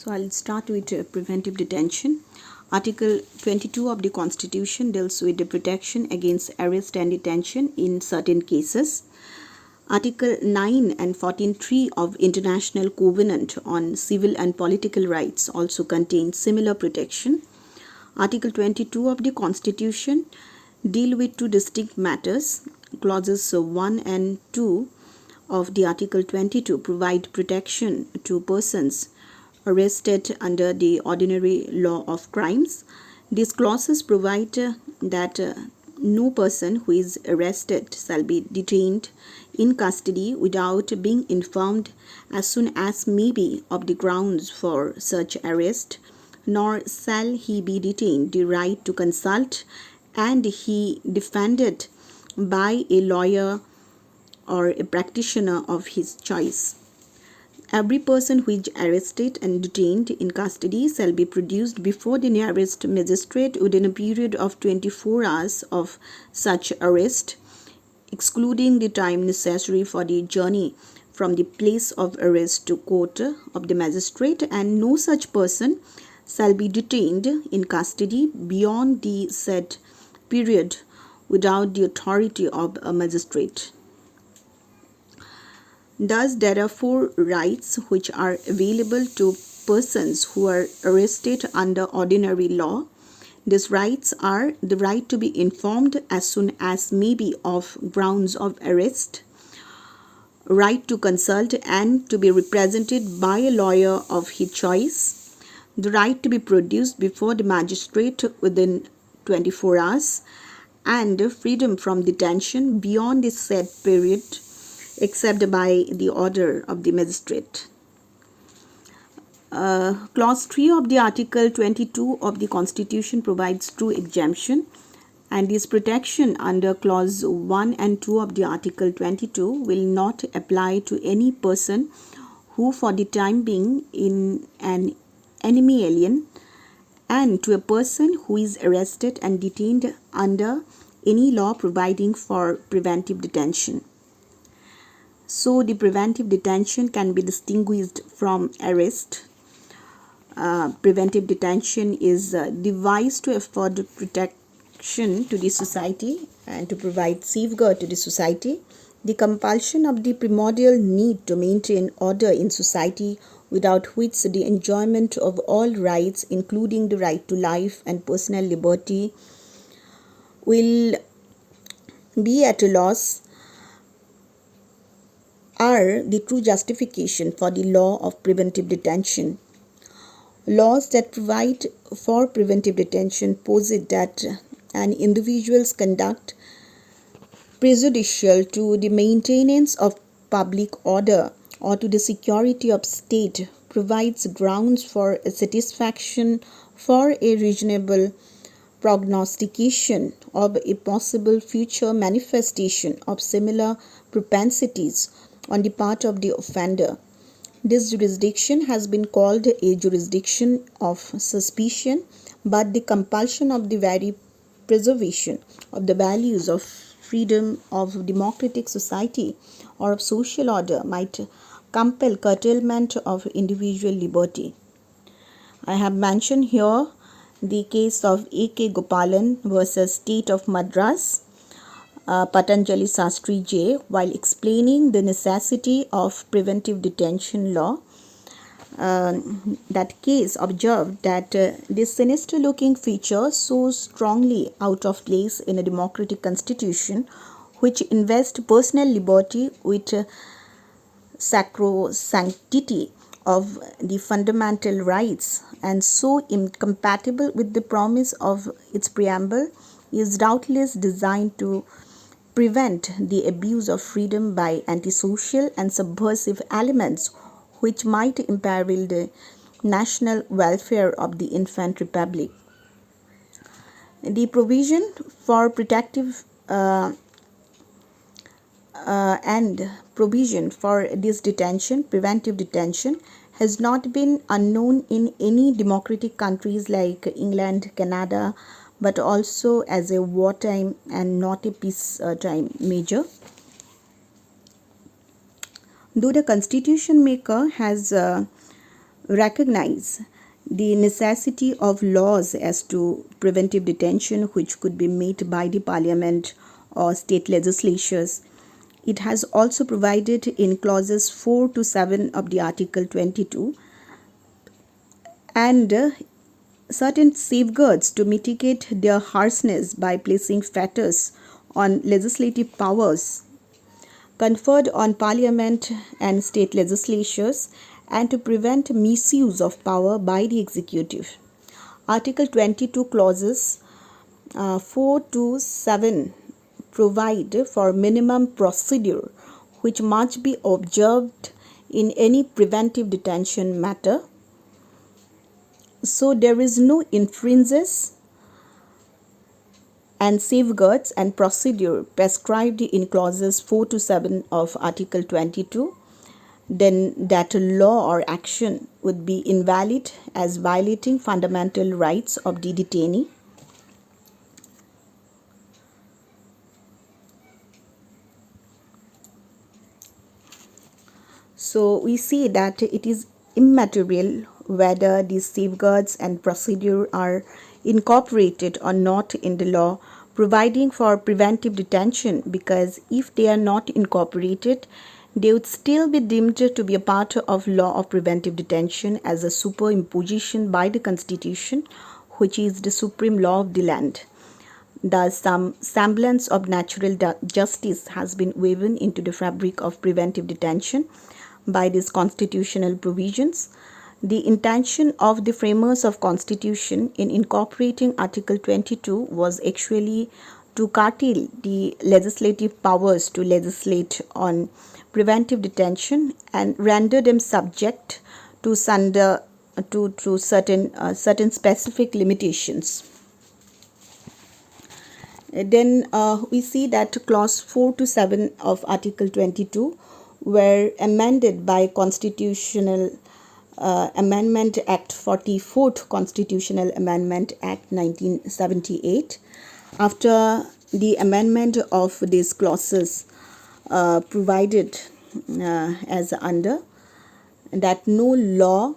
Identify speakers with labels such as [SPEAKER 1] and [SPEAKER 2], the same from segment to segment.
[SPEAKER 1] So I'll start with preventive detention. Article 22 of the Constitution deals with the protection against arrest and detention in certain cases. Article 9 and 14.3 of International Covenant on Civil and Political Rights also contain similar protection. Article 22 of the Constitution deal with two distinct matters. Clauses 1 and 2 of the Article 22 provide protection to persons arrested under the ordinary law of crimes. These clauses provide that no person who is arrested shall be detained in custody without being informed as soon as may be of the grounds for such arrest, nor shall he be detained the right to consult and he defended by a lawyer or a practitioner of his choice. Every person who is arrested and detained in custody shall be produced before the nearest magistrate within a period of 24 hours of such arrest, excluding the time necessary for the journey from the place of arrest to court of the magistrate, and no such person shall be detained in custody beyond the said period without the authority of a magistrate. Thus, there are four rights which are available to persons who are arrested under ordinary law. These rights are the right to be informed as soon as may be of grounds of arrest, right to consult and to be represented by a lawyer of his choice, the right to be produced before the magistrate within 24 hours, and freedom from detention beyond the said period except by the order of the magistrate. Clause 3 of the Article 22 of the Constitution provides true exemption, and this protection under Clause 1 and 2 of the Article 22 will not apply to any person who for the time being is an enemy alien, and to a person who is arrested and detained under any law providing for preventive detention. So the preventive detention can be distinguished from arrest. Preventive detention is devised to afford protection to the society and to provide safeguard to the society. The compulsion of the primordial need to maintain order in society, without which the enjoyment of all rights, including the right to life and personal liberty, will be at a loss, are the true justification for the law of preventive detention. Laws that provide for preventive detention posit that an individual's conduct prejudicial to the maintenance of public order or to the security of state provides grounds for a satisfaction for a reasonable prognostication of a possible future manifestation of similar propensities on the part of the offender. This jurisdiction has been called a jurisdiction of suspicion, but the compulsion of the very preservation of the values of freedom of democratic society or of social order might compel curtailment of individual liberty. I have mentioned here the case of A.K. Gopalan versus State of Madras, Patanjali Sastry J, while explaining the necessity of preventive detention law. That case observed that this sinister looking feature so strongly out of place in a democratic constitution which invests personal liberty with sacrosanctity of the fundamental rights and so incompatible with the promise of its preamble is doubtless designed to prevent the abuse of freedom by antisocial and subversive elements which might imperil the national welfare of the infant republic. The provision for protective and provision for this detention, preventive detention, has not been unknown in any democratic countries like England, Canada, but also as a wartime and not a peacetime measure. Though the constitution maker has recognize the necessity of laws as to preventive detention, which could be made by the parliament or state legislatures. It has also provided in clauses 4 to 7 of the Article 22 and certain safeguards to mitigate their harshness by placing fetters on legislative powers conferred on parliament and state legislatures and to prevent misuse of power by the executive. Article 22 clauses 4 to 7 provide for minimum procedure which must be observed in any preventive detention matter. So there is no infringes and safeguards and procedure prescribed in clauses 4 to 7 of Article 22, then that law or action would be invalid as violating fundamental rights of the detainee. So we see that it is immaterial whether these safeguards and procedure are incorporated or not in the law providing for preventive detention, because if they are not incorporated, they would still be deemed to be a part of law of preventive detention as a superimposition by the Constitution, which is the supreme law of the land. Thus, some semblance of natural justice has been woven into the fabric of preventive detention by these constitutional provisions. The intention of the framers of Constitution in incorporating Article 22 was actually to curtail the legislative powers to legislate on preventive detention and render them subject to certain specific limitations. Then we see that clause 4 to 7 of Article 22 were amended by Constitutional Amendment Act 44th Constitutional Amendment Act 1978. After the amendment of these clauses provided as under that no law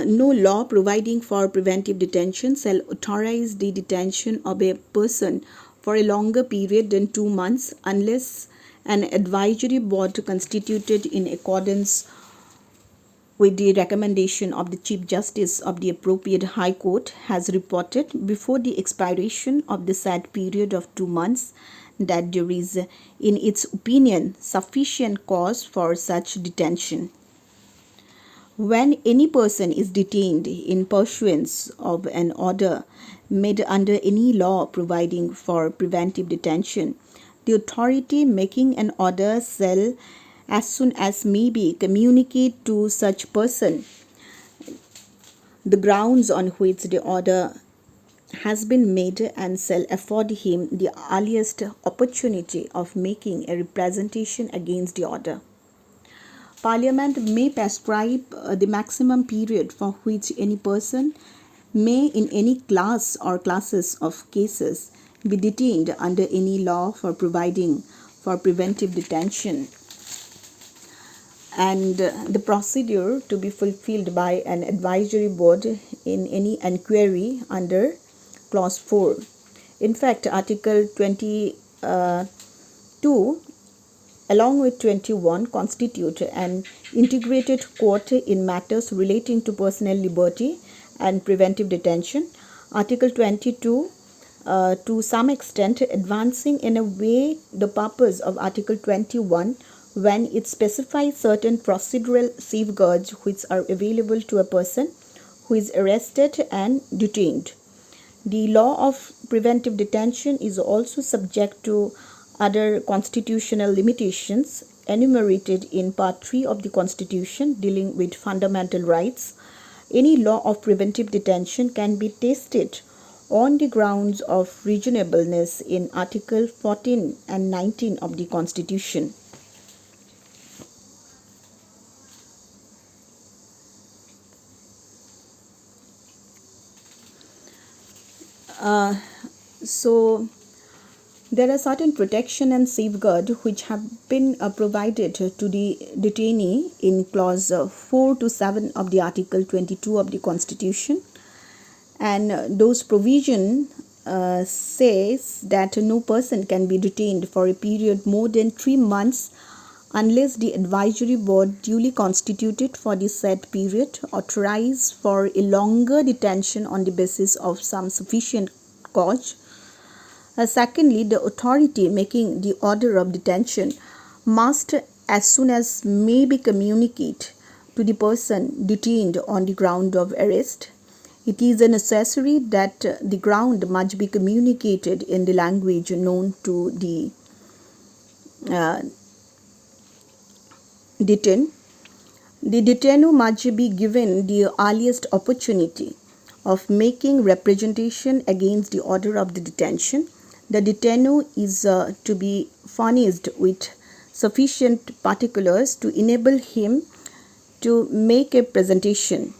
[SPEAKER 1] no law providing for preventive detention shall authorize the detention of a person for a longer period than 2 months unless an advisory board constituted in accordance with the recommendation of the Chief Justice of the appropriate High Court has reported before the expiration of the said period of 2 months that there is, in its opinion, sufficient cause for such detention. When any person is detained in pursuance of an order made under any law providing for preventive detention, the authority making an order shall, as soon as may be, communicate to such person the grounds on which the order has been made and shall afford him the earliest opportunity of making a representation against the order. Parliament may prescribe the maximum period for which any person may in any class or classes of cases be detained under any law for providing for preventive detention, and the procedure to be fulfilled by an advisory board in any inquiry under clause 4. In fact, Article 22 along with 21 constitute an integrated court in matters relating to personal liberty and preventive detention. Article 22 to some extent advancing in a way the purpose of Article 21 when it specifies certain procedural safeguards which are available to a person who is arrested and detained. The law of preventive detention is also subject to other constitutional limitations enumerated in Part 3 of the Constitution dealing with fundamental rights. Any law of preventive detention can be tested on the grounds of reasonableness in Article 14 and 19 of the Constitution. So there are certain protection and safeguard which have been provided to the detainee in clause 4 to 7 of the article 22 of the Constitution, and those provision says that no person can be detained for a period more than 3 months unless the advisory board duly constituted for the said period authorize for a longer detention on the basis of some sufficient cause. Secondly, the authority making the order of detention must, as soon as may be, communicate to the person detained on the ground of arrest. It is necessary that the ground must be communicated in the language known to the detained. The detainee must be given the earliest opportunity of making representation against the order of the detention. The detainee is to be furnished with sufficient particulars to enable him to make a presentation.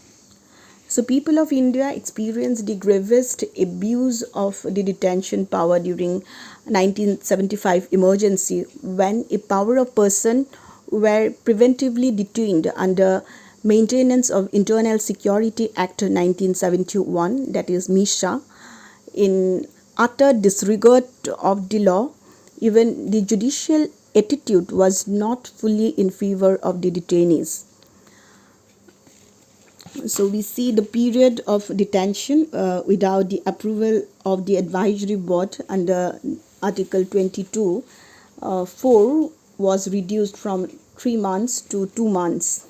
[SPEAKER 1] So people of India experienced the gravest abuse of the detention power during 1975 emergency, when a power of person were preventively detained under Maintenance of Internal Security Act 1971, that is MISA, in utter disregard of the law. Even the judicial attitude was not fully in favor of the detainees. So we see the period of detention without the approval of the advisory board under Article 22, 4 was reduced from 3 months to 2 months.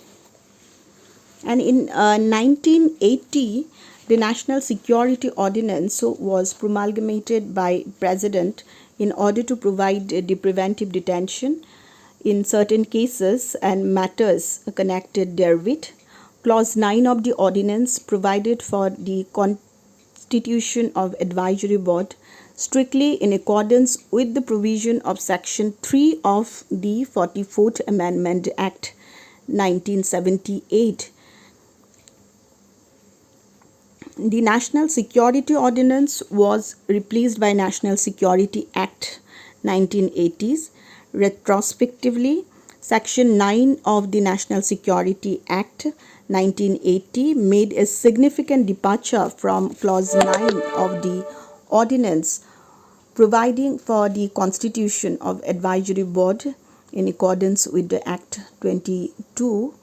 [SPEAKER 1] And in 1980, the National Security Ordinance was promulgated by President in order to provide the preventive detention in certain cases and matters connected therewith. Clause 9 of the ordinance provided for the constitution of advisory board strictly in accordance with the provision of section 3 of the 44th Amendment Act 1978. The National Security Ordinance was replaced by National Security Act 1980s. Retrospectively, Section 9 of the National Security Act 1980 made a significant departure from Clause 9 of the Ordinance, providing for the constitution of advisory board in accordance with the Act 22,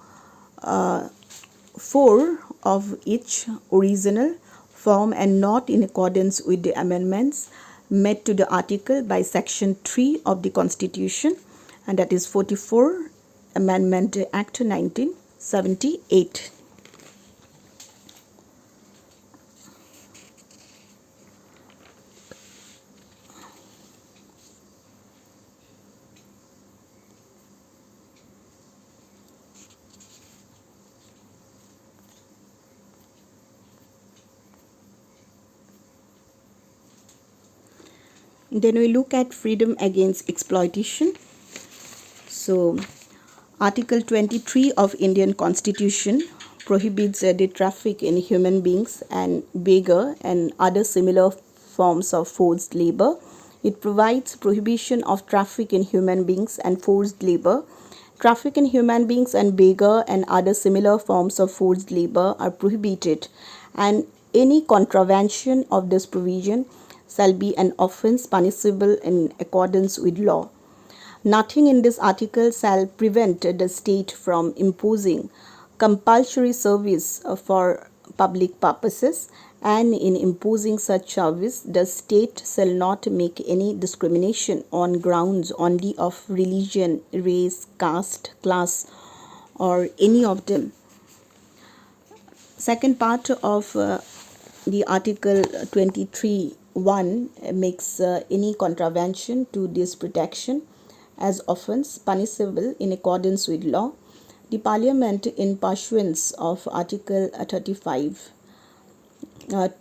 [SPEAKER 1] 4 of each original form and not in accordance with the amendments made to the article by Section 3 of the Constitution, and that is 44 Amendment Act 1978. Then we look at freedom against exploitation. So, Article 23 of Indian Constitution prohibits the traffic in human beings and beggar and other similar forms of forced labor. It provides prohibition of traffic in human beings and forced labor. Traffic in human beings and beggar and other similar forms of forced labor are prohibited, and any contravention of this provision shall be an offence punishable in accordance with law. Nothing in this article shall prevent the state from imposing compulsory service for public purposes, and in imposing such service, the state shall not make any discrimination on grounds only of religion, race, caste, class, or any of them. Second part of the Article 23(1) makes any contravention to this protection as offence punishable in accordance with law. The Parliament, in pursuance of Article 35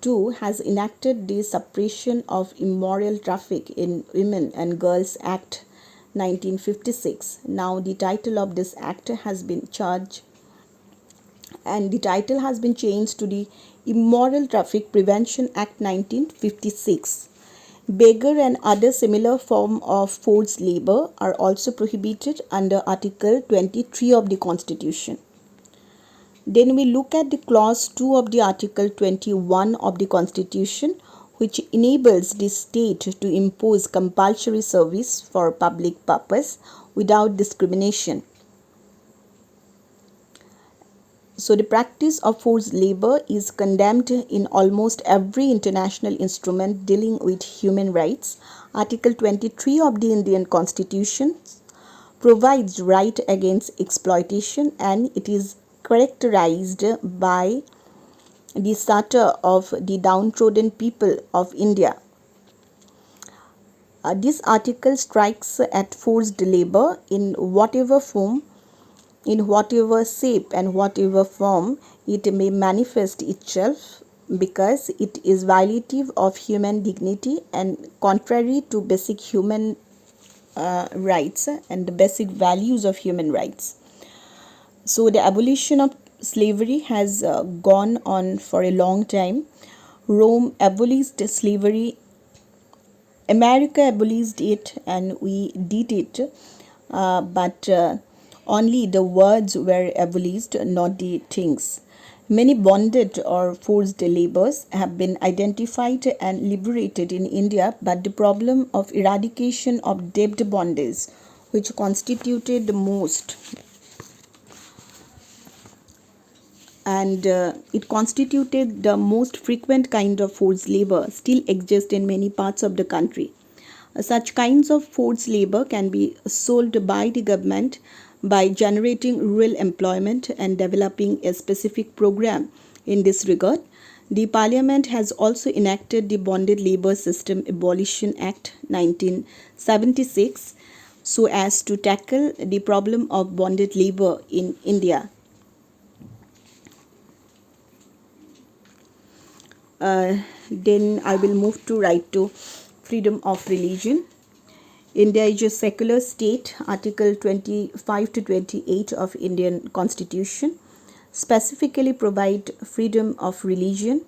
[SPEAKER 1] 2, has enacted the Suppression of Immoral Traffic in Women and Girls Act 1956. Now the title of this act has been changed to the Immoral Traffic Prevention Act 1956. Beggar and other similar form of forced labor are also prohibited under Article 23 of the Constitution. Then we look at the clause 2 of the Article 21 of the Constitution, which enables the state to impose compulsory service for public purpose without discrimination. So the practice of forced labor is condemned in almost every international instrument dealing with human rights. Article 23 of the Indian Constitution provides right against exploitation, and it is characterized by the Charter of the downtrodden people of India. This article strikes at forced labor in whatever form, in whatever shape and whatever form it may manifest itself, because it is violative of human dignity and contrary to basic human rights and the basic values of human rights. So the abolition of slavery has gone on for a long time. Rome abolished slavery, America abolished it, and we did it, but only the words were abolished, not the things. Many bonded or forced laborers have been identified and liberated in India, but the problem of eradication of debt bondage, which constituted the most and it constituted the most frequent kind of forced labor, still exists in many parts of the country. Such kinds of forced labor can be solved by the government by generating rural employment and developing a specific program in this regard. The Parliament has also enacted the Bonded Labor System Abolition Act 1976 so as to tackle the problem of bonded labor in India. Then I will move to right to freedom of religion. India is a secular state. Article 25 to 28 of Indian Constitution specifically provide freedom of religion.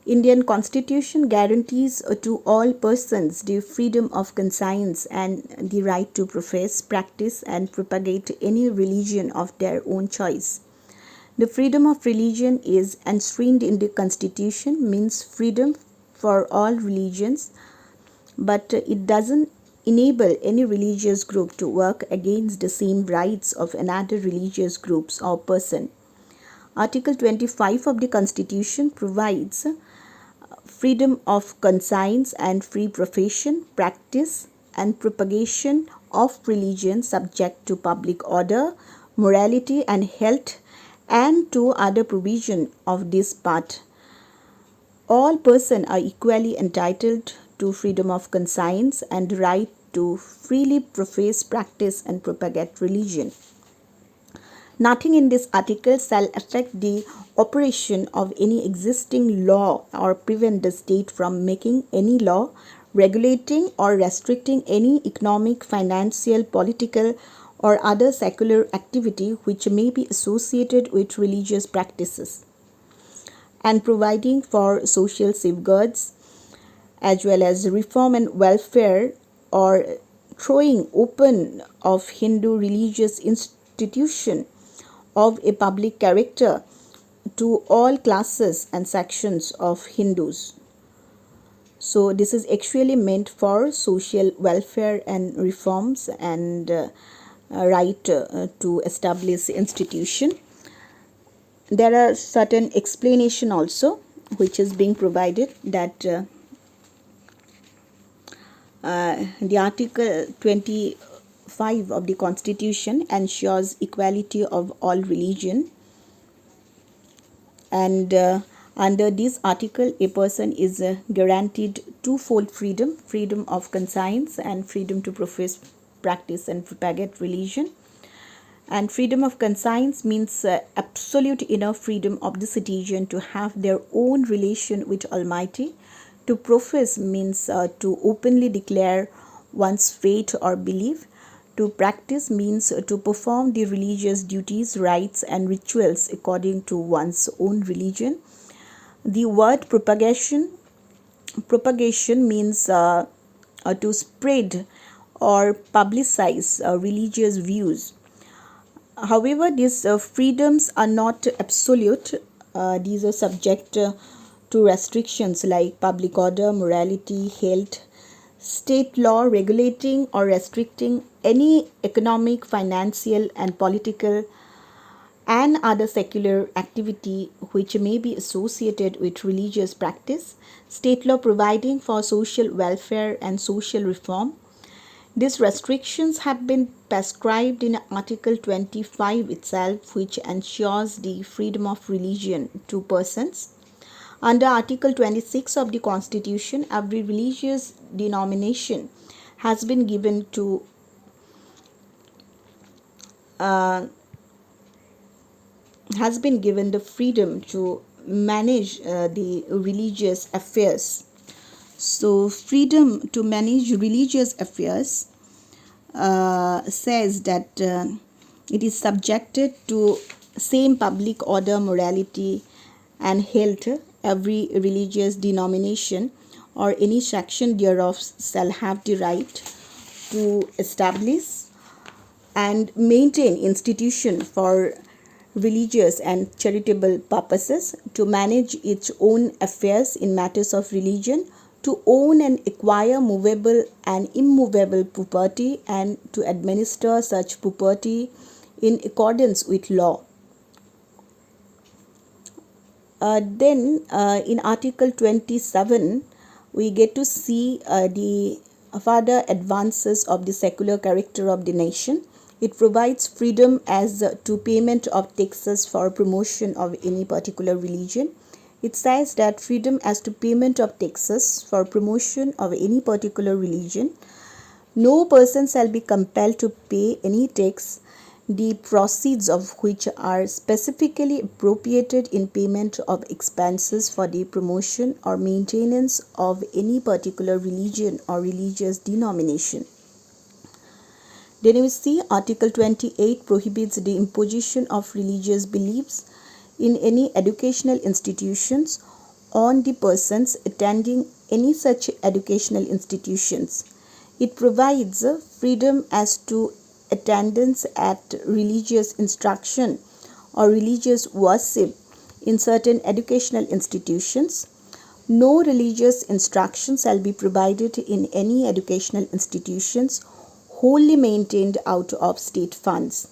[SPEAKER 1] Indian Constitution guarantees to all persons the freedom of conscience and the right to profess, practice and propagate any religion of their own choice. The freedom of religion is enshrined in the Constitution, means freedom for all religions, but it doesn't enable any religious group to work against the same rights of another religious groups or person. Article 25 of the Constitution provides freedom of conscience and free profession, practice and propagation of religion subject to public order, morality and health, and to other provision of this part. All persons are equally entitled to freedom of conscience and right to freely profess, practice and propagate religion. Nothing in this article shall affect the operation of any existing law or prevent the state from making any law regulating or restricting any economic, financial, political or other secular activity which may be associated with religious practices, and providing for social safeguards as well as reform and welfare or throwing open of Hindu religious institution of a public character to all classes and sections of Hindus. So this is actually meant for social welfare and reforms and right to establish institution. There are certain explanation also which is being provided that the Article 25 of the Constitution ensures equality of all religion, and under this article a person is guaranteed twofold freedom: freedom of conscience and freedom to profess, practice and propagate religion. And freedom of conscience means absolute inner freedom of the citizen to have their own relation with Almighty. To profess means to openly declare one's faith or belief. To practice means to perform the religious duties, rites and rituals according to one's own religion. The word propagation propagation means to spread or publicize religious views. However, these freedoms are not absolute. These are subject to restrictions like public order, morality, health, state law regulating or restricting any economic, financial, and political and other secular activity which may be associated with religious practice, state law providing for social welfare and social reform. These restrictions have been prescribed in Article 25 itself, which ensures the freedom of religion to persons. Under Article 26 of the Constitution, every religious denomination has been given to has been given the freedom to manage the religious affairs. So, freedom to manage religious affairs says that it is subjected to same public order, morality, and health. Every religious denomination or any section thereof shall have the right to establish and maintain institution for religious and charitable purposes, to manage its own affairs in matters of religion, to own and acquire movable and immovable property, and to administer such property in accordance with law. Then in Article 27, we get to see the further advances of the secular character of the nation. It provides freedom as to payment of taxes for promotion of any particular religion. It says that freedom as to payment of taxes for promotion of any particular religion. No person shall be compelled to pay any tax, the proceeds of which are specifically appropriated in payment of expenses for the promotion or maintenance of any particular religion or religious denomination. Then we see Article 28 prohibits the imposition of religious beliefs in any educational institutions on the persons attending any such educational institutions. It provides freedom as to attendance at religious instruction or religious worship in certain educational institutions. No religious instruction shall be provided in any educational institutions wholly maintained out of state funds.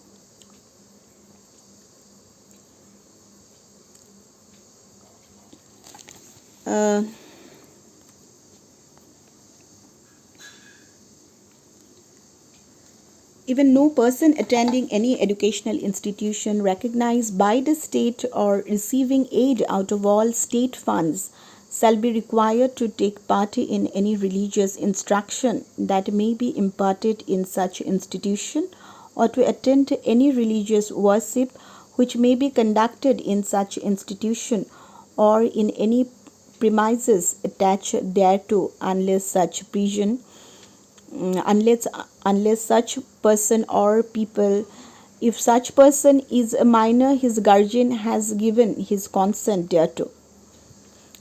[SPEAKER 1] Even no person attending any educational institution recognized by the state or receiving aid out of all state funds shall be required to take part in any religious instruction that may be imparted in such institution, or to attend any religious worship which may be conducted in such institution or in any premises attached thereto, unless such person or people, if such person is a minor, his guardian has given his consent thereto.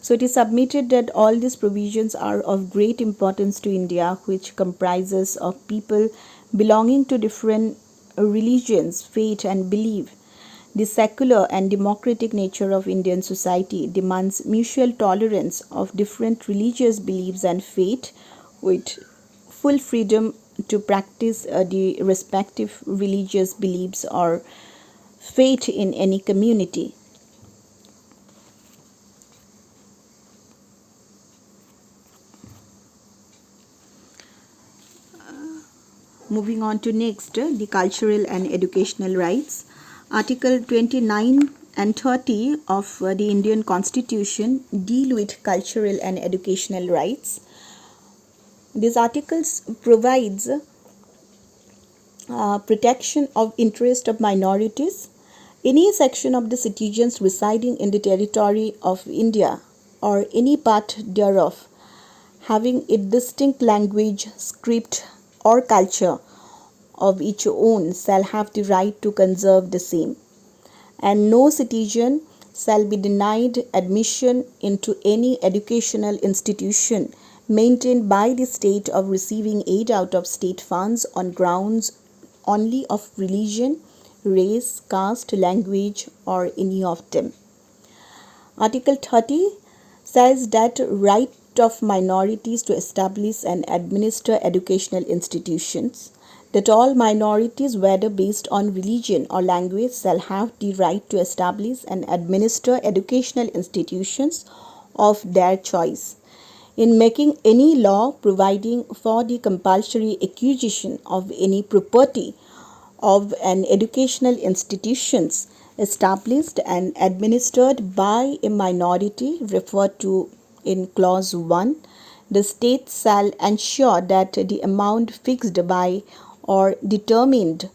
[SPEAKER 1] So it is submitted that all these provisions are of great importance to India, which comprises of people belonging to different religions, faith and belief. The secular and democratic nature of Indian society demands mutual tolerance of different religious beliefs and faith, with full freedom to practice the respective religious beliefs or faith in any community. Moving on to next, the cultural and educational rights. Article 29 and 30 of the Indian Constitution deal with cultural and educational rights. These articles provides protection of interest of minorities. Any section of the citizens residing in the territory of India or any part thereof having a distinct language, script or culture of its own shall have the right to conserve the same, and no citizen shall be denied admission into any educational institution maintained by the state of receiving aid out of state funds on grounds only of religion, race, caste, language, or any of them. Article 30 says that right of minorities to establish and administer educational institutions, that all minorities, whether based on religion or language, shall have the right to establish and administer educational institutions of their choice. In making any law providing for the compulsory acquisition of any property of an educational institutions established and administered by a minority referred to in clause 1, the state shall ensure that the amount fixed by or determined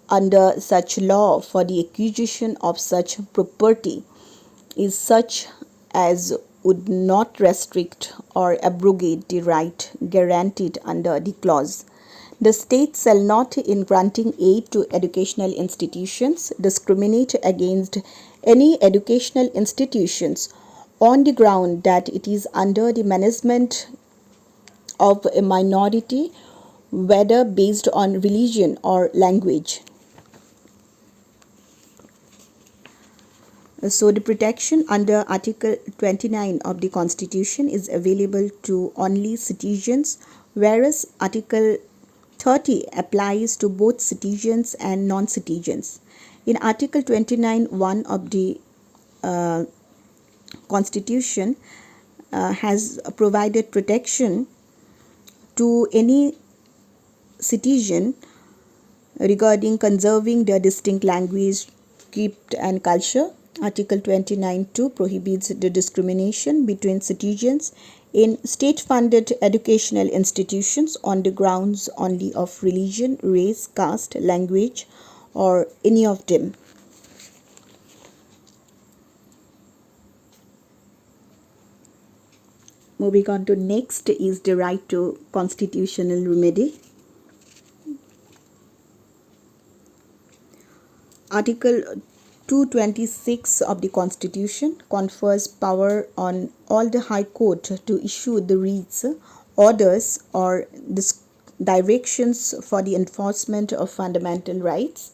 [SPEAKER 1] under such law for the acquisition of such property is such as would not restrict or abrogate the right guaranteed under the clause. The state shall not, in granting aid to educational institutions, discriminate against any educational institutions on the ground that it is under the management of a minority, whether based on religion or language. So the protection under Article 29 of the Constitution is available to only citizens, whereas Article 30 applies to both citizens and non-citizens. In Article 29(1) of the Constitution has provided protection to any citizen regarding conserving their distinct language, script and culture. Article 29(2) prohibits the discrimination between citizens in state-funded educational institutions on the grounds only of religion, race, caste, language, or any of them. Moving on to next is the right to constitutional remedy. Article 226 of the Constitution confers power on all the High Court to issue the writs, orders, or directions for the enforcement of fundamental rights.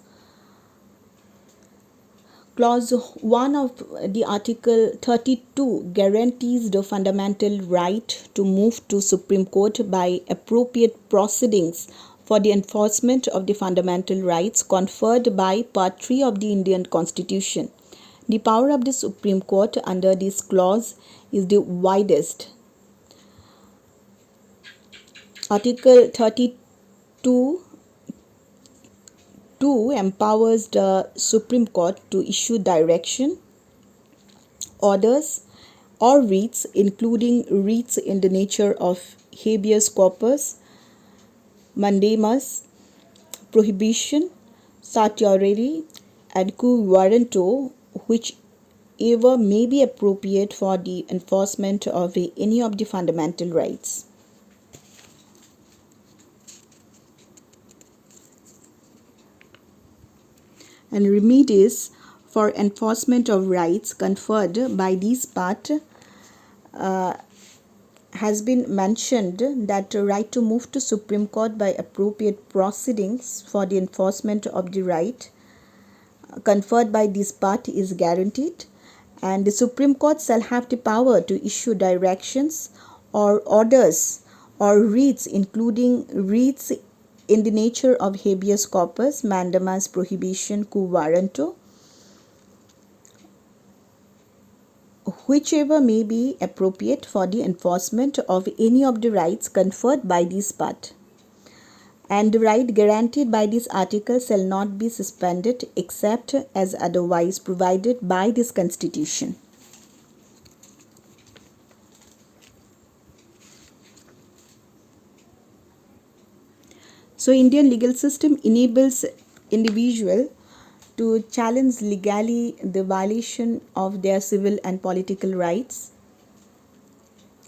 [SPEAKER 1] Clause 1 of the Article 32 guarantees the fundamental right to move to Supreme Court by appropriate proceedings for the enforcement of the fundamental rights conferred by Part 3 of the Indian Constitution. The power of the Supreme Court under this clause is the widest. Article 32 empowers the Supreme Court to issue direction, orders, or writs, including writs in the nature of habeas corpus, mandamus, prohibition, certiorari, and quo warranto, whichever may be appropriate for the enforcement of any of the fundamental rights. And remedies for enforcement of rights conferred by this part has been mentioned that the right to move to Supreme Court by appropriate proceedings for the enforcement of the right conferred by this part is guaranteed, and the Supreme Court shall have the power to issue directions or orders or writs, including writs in the nature of habeas corpus, mandamus, prohibition, quo warranto, whichever may be appropriate for the enforcement of any of the rights conferred by this part. And the right guaranteed by this article shall not be suspended except as otherwise provided by this Constitution. So Indian legal system enables individual to challenge legally the violation of their civil and political rights.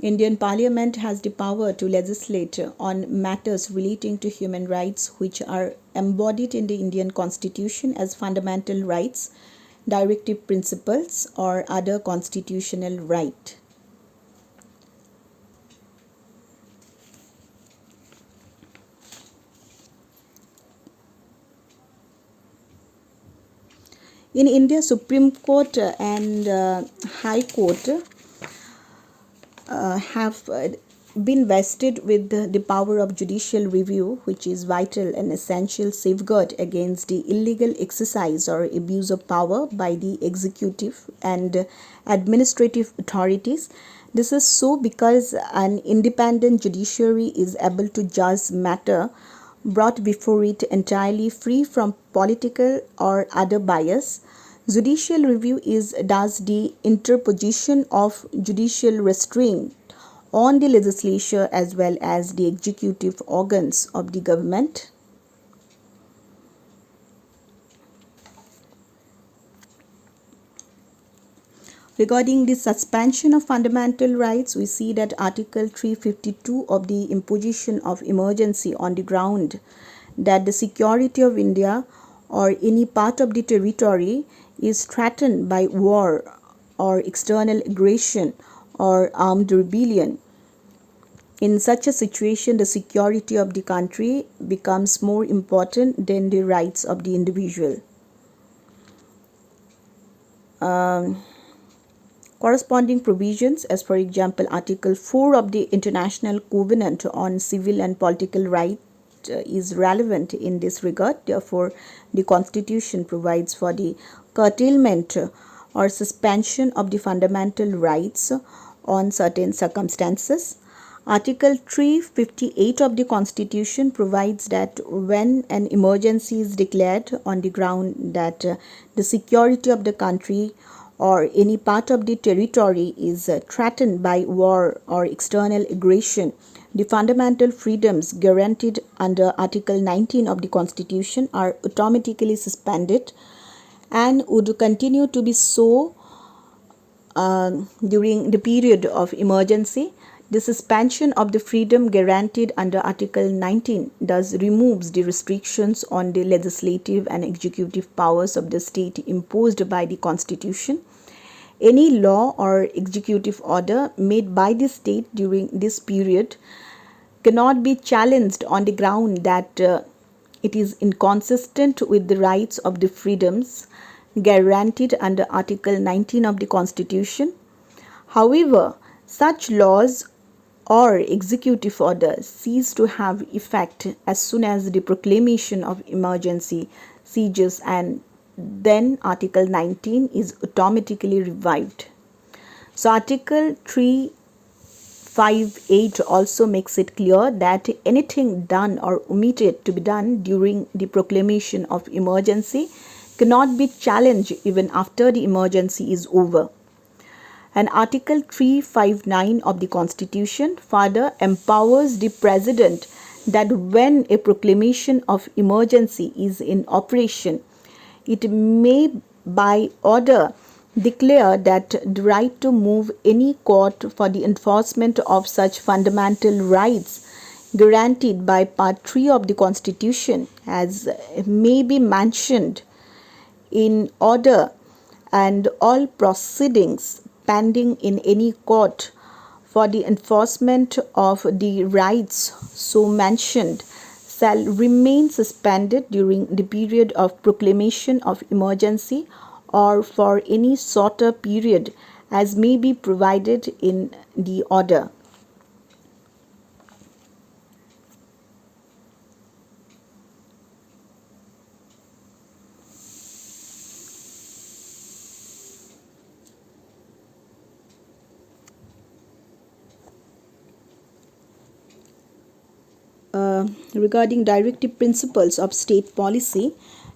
[SPEAKER 1] Indian Parliament has the power to legislate on matters relating to human rights which are embodied in the Indian Constitution as fundamental rights directive principles or other constitutional right. In India, Supreme Court and High Court have been vested with the power of judicial review, which is vital and essential safeguard against the illegal exercise or abuse of power by the executive and administrative authorities. This is so because an independent judiciary is able to judge matter brought before it entirely free from political or other bias. Judicial review is thus the interposition of judicial restraint on the legislature as well as the executive organs of the government. Regarding the suspension of fundamental rights, we see that Article 352 of the imposition of emergency on the ground that the security of India or any part of the territory is threatened by war or external aggression or armed rebellion. In such a situation, the security of the country becomes more important than the rights of the individual. Corresponding provisions, as for example, Article 4 of the International Covenant on Civil and Political Rights, is relevant in this regard. Therefore, the Constitution provides for the curtailment or suspension of the fundamental rights on certain circumstances. Article 358 of the Constitution provides that when an emergency is declared on the ground that the security of the country or any part of the territory is threatened by war or external aggression, the fundamental freedoms guaranteed under Article 19 of the Constitution are automatically suspended and would continue to be so during the period of emergency. The suspension of the freedom guaranteed under Article 19 thus removes the restrictions on the legislative and executive powers of the state imposed by the Constitution. Any law or executive order made by the state during this period cannot be challenged on the ground that it is inconsistent with the rights of the freedoms guaranteed under Article 19 of the Constitution. However, such laws or executive orders cease to have effect as soon as the proclamation of emergency ceases, and then Article 19 is automatically revived. So Article 358 also makes it clear that anything done or omitted to be done during the proclamation of emergency cannot be challenged even after the emergency is over. And Article 359 of the Constitution further empowers the President that when a proclamation of emergency is in operation, it may by order declare that the right to move any court for the enforcement of such fundamental rights guaranteed by Part 3 of the Constitution as may be mentioned in order, and all proceedings pending in any court for the enforcement of the rights so mentioned shall remain suspended during the period of proclamation of emergency or for any shorter period as may be provided in the order. Regarding directive principles of state policy,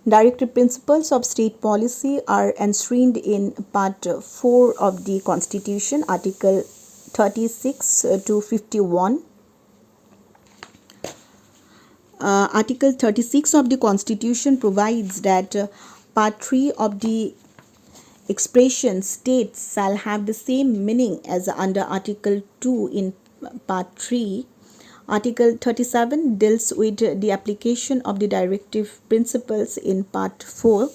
[SPEAKER 1] directive principles of state policy are enshrined in Part 4 of the Constitution, Article 36 to 51. Article 36 of the Constitution provides that Part 3 of the expression states shall have the same meaning as under Article 2 in Part 3. Article 37 deals with the application of the directive principles in Part 4.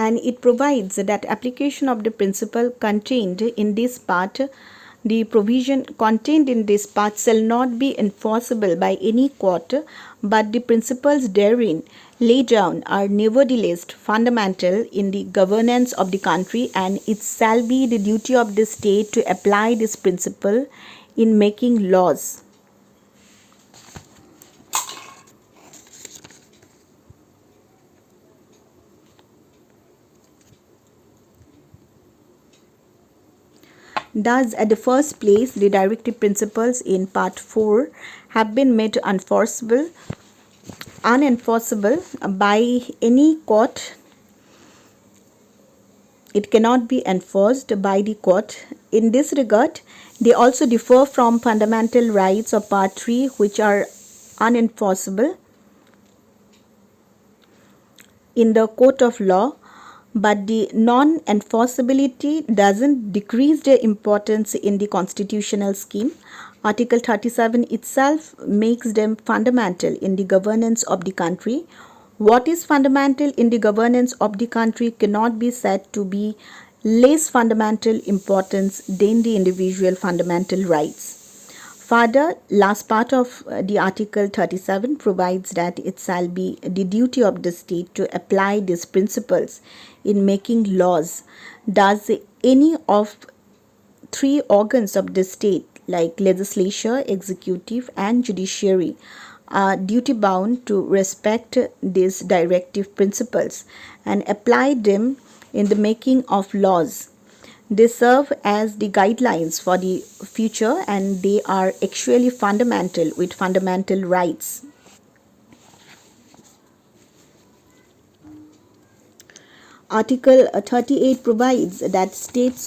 [SPEAKER 1] and it provides that application of the principle contained in this part, the provision contained in this part shall not be enforceable by any court, but the principles therein laid down are nevertheless fundamental in the governance of the country, and it shall be the duty of the state to apply this principle in making laws. Thus, at the first place, the directive principles in Part 4 have been made unenforceable by any court. It cannot be enforced by the court. In this regard, they also differ from fundamental rights of Part 3, which are unenforceable in the court of law, but the non-enforceability doesn't decrease their importance in the constitutional scheme. Article 37 itself makes them fundamental in the governance of the country. What is fundamental in the governance of the country cannot be said to be less fundamental importance than the individual fundamental rights. Further, last part of the Article 37 provides that it shall be the duty of the state to apply these principles in making laws. Thus, any of three organs of the state, like legislature, executive, and judiciary, are duty bound to respect these directive principles and apply them in the making of laws. They serve as the guidelines for the future, and they are actually fundamental with fundamental rights. Article 38 provides that states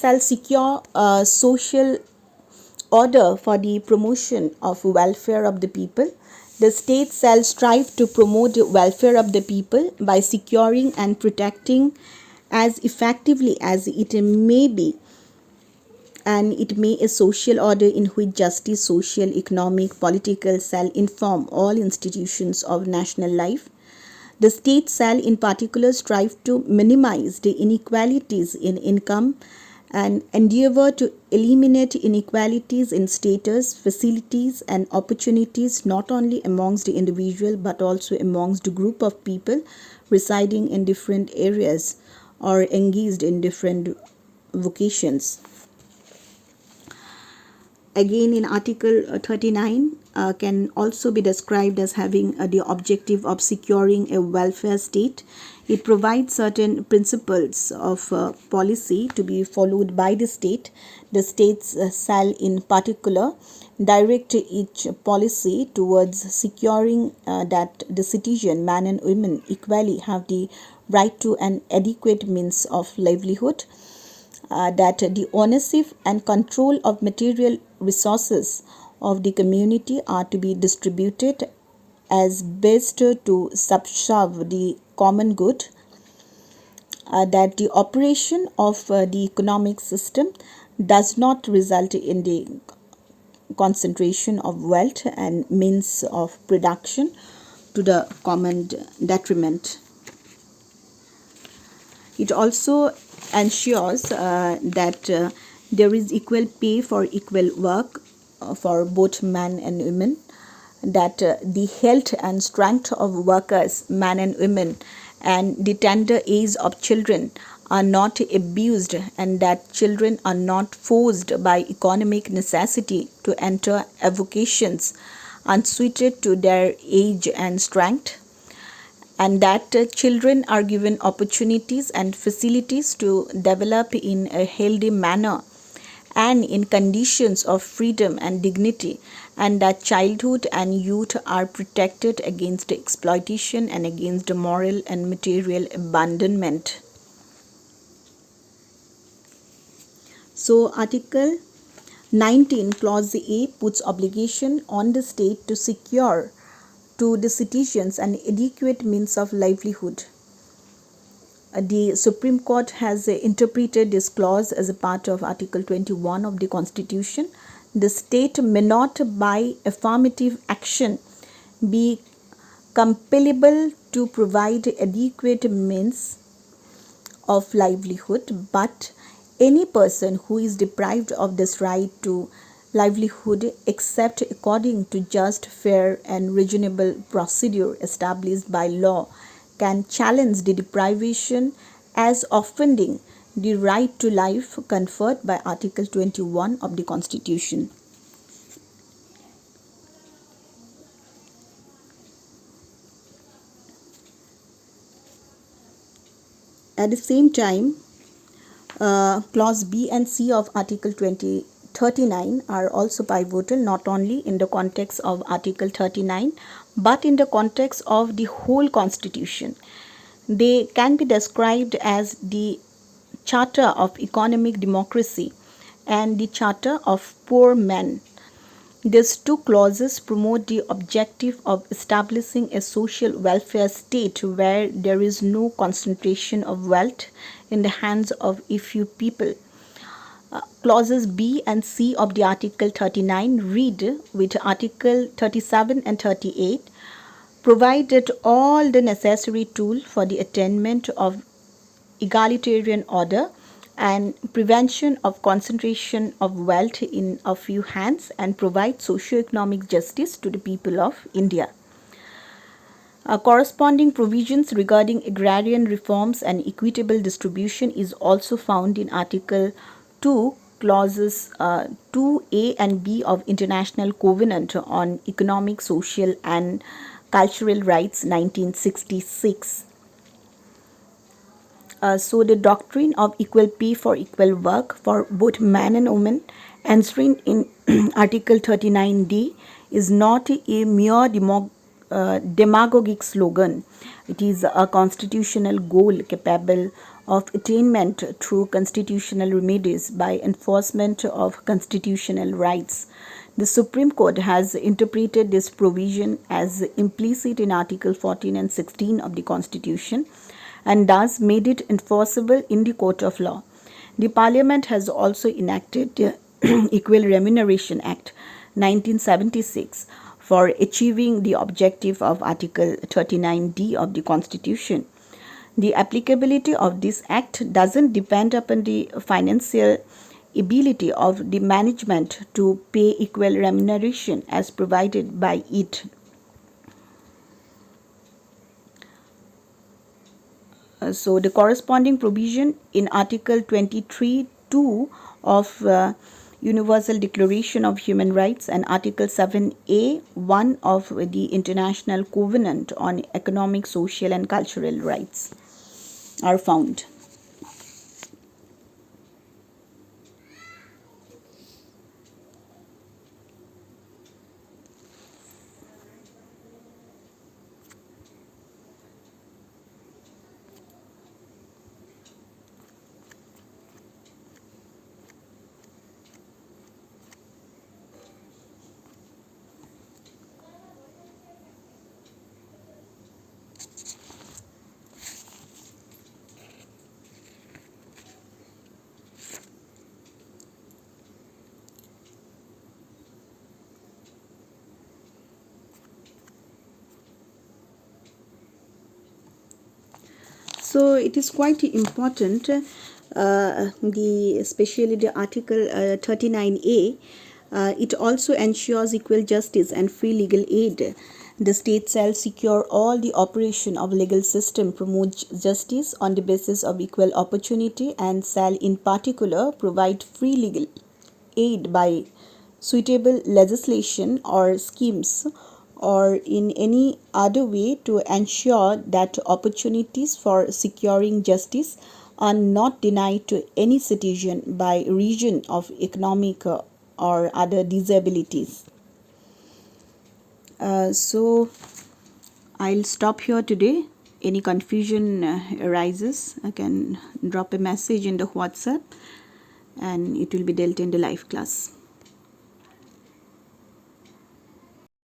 [SPEAKER 1] shall secure a social order for the promotion of welfare of the people. The state shall strive to promote the welfare of the people by securing and protecting as effectively as it may be, and it may a social order in which justice, social, economic, political shall inform all institutions of national life. The state shall in particular strive to minimize the inequalities in income and endeavor to eliminate inequalities in status, facilities, and opportunities not only amongst the individual but also amongst the group of people residing in different areas or engaged in different vocations. Again, in Article 39 can also be described as having the objective of securing a welfare state. It provides certain principles of policy to be followed by the state. The states shall in particular direct each policy towards securing that the citizen, man and women, equally have the right to an adequate means of livelihood, that the ownership and control of material resources of the community are to be distributed as best to subserve the common good, that the operation of the economic system does not result in the concentration of wealth and means of production to the common detriment. It also ensures that there is equal pay for equal work for both men and women, that the health and strength of workers, men and women, and the tender age of children are not abused, and that children are not forced by economic necessity to enter avocations unsuited to their age and strength, and that children are given opportunities and facilities to develop in a healthy manner and in conditions of freedom and dignity, and that childhood and youth are protected against exploitation and against moral and material abandonment. So, Article 19, Clause A puts obligation on the state to secure to the citizens an adequate means of livelihood. The Supreme Court has interpreted this clause as a part of Article 21 of the Constitution. The state may not by affirmative action be compellable to provide adequate means of livelihood, but any person who is deprived of this right to livelihood except according to just, fair, and reasonable procedure established by law can challenge the deprivation as offending the right to life conferred by Article 21 of the Constitution. At the same time, Clause B and C of Article 39 are also pivotal, not only in the context of Article 39 but in the context of the whole Constitution. They can be described as the Charter of Economic Democracy and the Charter of Poor Men. These two clauses promote the objective of establishing a social welfare state where there is no concentration of wealth in the hands of a few people. Clauses B and C of the Article 39 read with Article 37 and 38 provide that all the necessary tools for the attainment of egalitarian order and prevention of concentration of wealth in a few hands and provide socio-economic justice to the people of India. Corresponding provisions regarding agrarian reforms and equitable distribution is also found in Article 2, Clauses 2A and B of International Covenant on Economic, Social and Cultural Rights 1966. So the doctrine of equal pay for equal work for both man and woman enshrined in Article 39D is not a mere demagogic slogan. It is a constitutional goal capable of attainment through constitutional remedies by enforcement of constitutional rights. The Supreme Court has interpreted this provision as implicit in Article 14 and 16 of the Constitution and thus made it enforceable in the court of law. The Parliament has also enacted the Equal Remuneration Act 1976 for achieving the objective of Article 39D of the Constitution. The applicability of this act doesn't depend upon the financial ability of the management to pay equal remuneration as provided by it. So the corresponding provision in Article 23(2) of Universal Declaration of Human Rights and Article 7A(1) of the International Covenant on Economic, Social and Cultural Rights are found. So it is quite important, especially the Article 39A. It also ensures equal justice and free legal aid. The state shall secure all the operation of legal system, promote justice on the basis of equal opportunity, and shall in particular provide free legal aid by suitable legislation or schemes or in any other way to ensure that opportunities for securing justice are not denied to any citizen by reason of economic or other disabilities. So I'll stop here today. Any confusion arises, I can drop a message in the WhatsApp and it will be dealt in the live class.